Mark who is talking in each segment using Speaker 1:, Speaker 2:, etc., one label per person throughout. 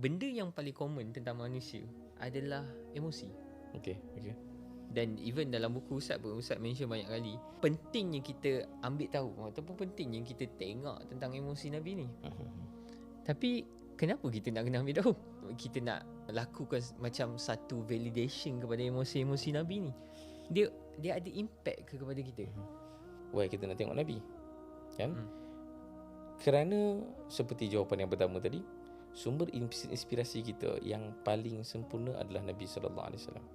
Speaker 1: benda yang paling common tentang manusia adalah emosi.
Speaker 2: Okay.
Speaker 1: Dan even dalam buku Ustaz pun, Ustaz mention banyak kali, pentingnya kita ambil tahu ataupun pentingnya kita tengok tentang emosi Nabi ni. Tapi kenapa kita nak kena ambil tahu? Kita nak lakukan macam satu validation kepada emosi-emosi Nabi ni. Dia ada impact ke kepada kita?
Speaker 2: Why kita nak tengok Nabi? Kan? Kerana seperti jawapan yang pertama tadi, sumber inspirasi kita yang paling sempurna adalah Nabi sallallahu alaihi wasallam.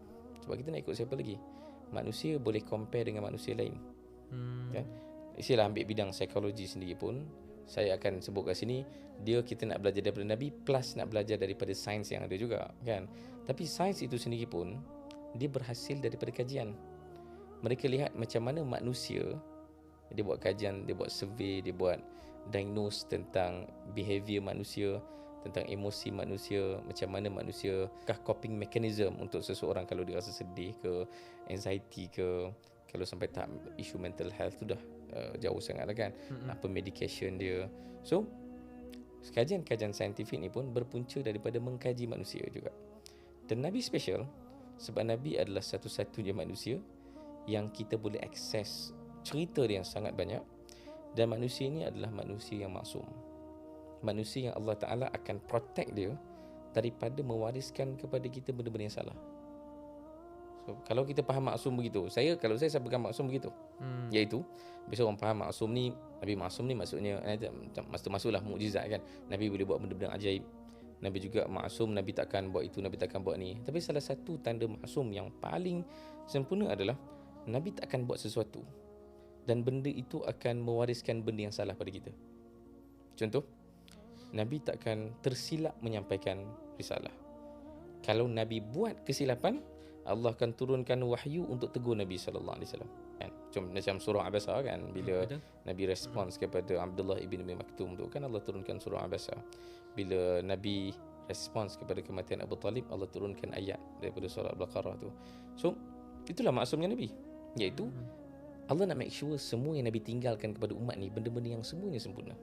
Speaker 2: Sebab kita nak ikut siapa lagi? Manusia boleh compare dengan manusia lain. Kan? Istilah ambil bidang psikologi sendiri pun, saya akan sebut kat sini, kita nak belajar daripada Nabi plus nak belajar daripada sains yang ada juga, kan? Tapi sains itu sendiri pun dia berhasil daripada kajian. Mereka lihat macam mana manusia, dia buat kajian, dia buat survey, dia buat diagnose tentang behavior manusia, tentang emosi manusia, macam mana manusia coping mechanism untuk seseorang kalau dia rasa sedih ke, anxiety ke, kalau sampai tahap isu mental health tu dah jauh sangat lah, kan? Apa medication dia. So kajian-kajian saintifik ni pun berpunca daripada mengkaji manusia juga. Dan Nabi special sebab Nabi adalah satu-satunya manusia yang kita boleh akses cerita dia yang sangat banyak. Dan manusia ini adalah manusia yang maksum, manusia yang Allah Ta'ala akan protect dia daripada mewariskan kepada kita benda-benda yang salah. So, kalau kita faham maksum begitu, kalau saya sampaikan maksum begitu, iaitu biasa orang faham maksum ni, Nabi maksum ni maksudnya masuklah mukjizat, kan? Nabi boleh buat benda-benda ajaib. Nabi juga maksum, Nabi takkan buat itu, Nabi takkan buat ni. Tapi salah satu tanda maksum yang paling sempurna adalah Nabi takkan buat sesuatu dan benda itu akan mewariskan benda yang salah pada kita. Contoh, Nabi takkan tersilap menyampaikan risalah. Kalau Nabi buat kesilapan, Allah akan turunkan wahyu untuk tegur Nabi sallallahu alaihi wasallam. Kan? Macam surah Abasa, kan, bila Nabi respons kepada Abdullah ibn Umi Maktum tu, kan Allah turunkan surah Abasa. Bila Nabi respons kepada kematian Abu Talib, Allah turunkan ayat daripada surah Al-Baqarah tu. So itulah maksumnya Nabi, iaitu Allah nak make sure semua yang Nabi tinggalkan kepada umat ni benda-benda yang semuanya sempurna.